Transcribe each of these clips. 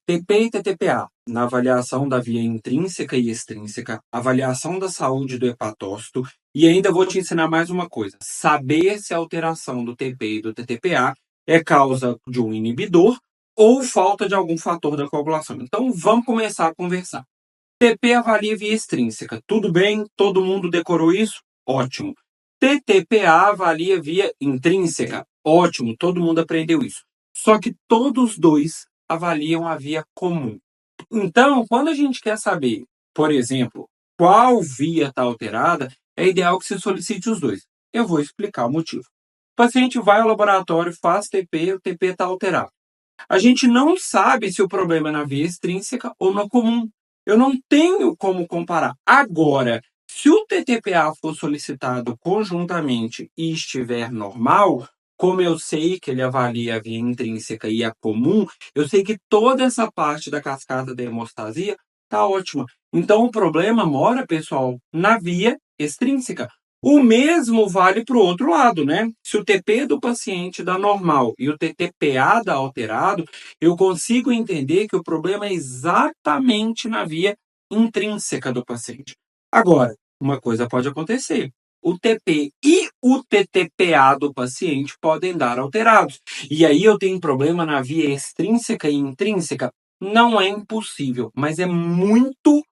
TP e TTPA, na avaliação da via intrínseca e extrínseca, avaliação da saúde do hepatócito, e ainda vou te ensinar mais uma coisa: saber se a alteração do TP e do TTPA é causa de um inibidor ou falta de algum fator da coagulação. Então, vamos começar a conversar. TP avalia via extrínseca. Tudo bem? Todo mundo decorou isso? Ótimo. TTPA avalia via intrínseca. Ótimo, todo mundo aprendeu isso. Só que todos dois avaliam a via comum. Então, quando a gente quer saber, por exemplo, qual via está alterada, é ideal que você solicite os dois. Eu vou explicar o motivo. O paciente vai ao laboratório, faz TP, o TP está alterado. A gente não sabe se o problema é na via extrínseca ou na comum. Eu não tenho como comparar. Agora, se o TTPA for solicitado conjuntamente e estiver normal, como eu sei que ele avalia a via intrínseca e a comum, eu sei que toda essa parte da cascata da hemostasia está ótima. Então, o problema mora, pessoal, na via extrínseca. O mesmo vale para o outro lado, né? Se o TP do paciente dá normal e o TTPA dá alterado, eu consigo entender que o problema é exatamente na via intrínseca do paciente. Agora, uma coisa pode acontecer. O TP e o TTPA do paciente podem dar alterados. E aí eu tenho problema na via extrínseca e intrínseca? Não é impossível, mas é muito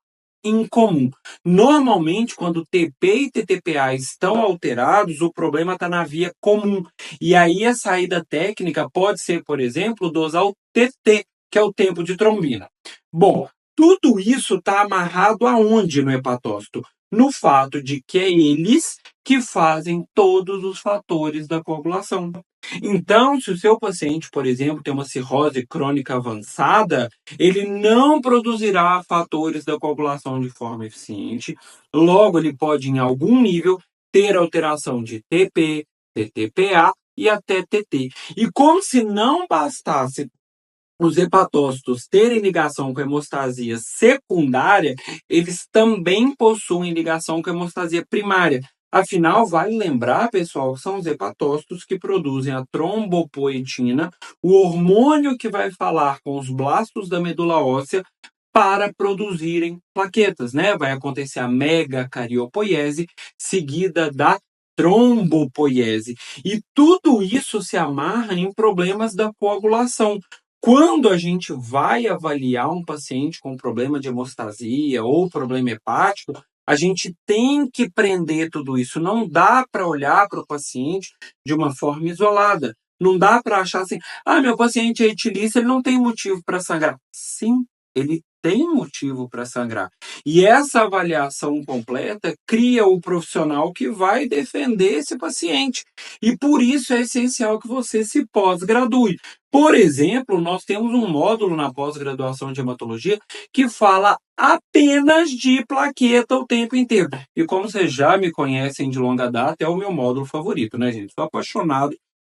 incomum. Normalmente, quando TP e TTPA estão alterados, o problema está na via comum. E aí a saída técnica pode ser, por exemplo, dosar o TT, que é o tempo de trombina. Bom, tudo isso está amarrado aonde no hepatócito? No fato de que é eles que fazem todos os fatores da coagulação. Então, se o seu paciente, por exemplo, tem uma cirrose crônica avançada, ele não produzirá fatores da coagulação de forma eficiente. Logo, ele pode, em algum nível, ter alteração de TP, TTPA e até TT. E como se não bastasse os hepatócitos terem ligação com a hemostasia secundária, eles também possuem ligação com a hemostasia primária. Afinal, vale lembrar, pessoal, que são os hepatócitos que produzem a trombopoetina, o hormônio que vai falar com os blastos da medula óssea para produzirem plaquetas, né? Vai acontecer a megacariopóiese, seguida da trombopoiese. E tudo isso se amarra em problemas da coagulação. Quando a gente vai avaliar um paciente com problema de hemostasia ou problema hepático, a gente tem que prender tudo isso. Não dá para olhar para o paciente de uma forma isolada. Não dá para achar assim, meu paciente é etilício, ele não tem motivo para sangrar. Sim, ele tem motivo para sangrar. E essa avaliação completa cria o profissional que vai defender esse paciente. E por isso é essencial que você se pós-gradue. Por exemplo, nós temos um módulo na pós-graduação de hematologia que fala apenas de plaqueta o tempo inteiro. E como vocês já me conhecem de longa data, é o meu módulo favorito, né, gente? Sou apaixonado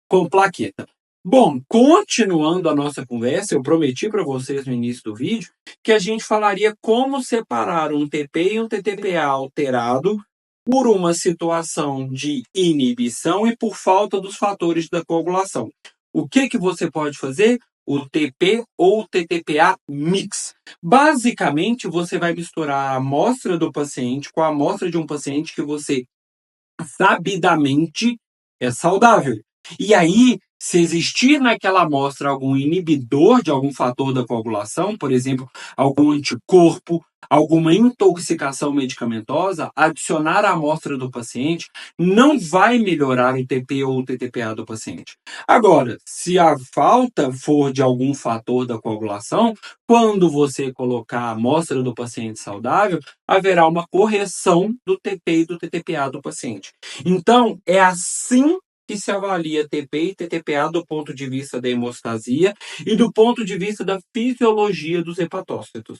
com plaqueta. Bom, continuando a nossa conversa, eu prometi para vocês no início do vídeo que a gente falaria como separar um TP e um TTPA alterado por uma situação de inibição e por falta dos fatores da coagulação. O que você pode fazer? O TP ou TTPA mix. Basicamente, você vai misturar a amostra do paciente com a amostra de um paciente que você sabidamente é saudável. E aí, se existir naquela amostra algum inibidor de algum fator da coagulação, por exemplo, algum anticorpo, alguma intoxicação medicamentosa, adicionar à amostra do paciente não vai melhorar o TP ou o TTPA do paciente. Agora, se a falta for de algum fator da coagulação, quando você colocar a amostra do paciente saudável, haverá uma correção do TP e do TTPA do paciente. Então, é assim que se avalia TP e TTPA do ponto de vista da hemostasia e do ponto de vista da fisiologia dos hepatócitos.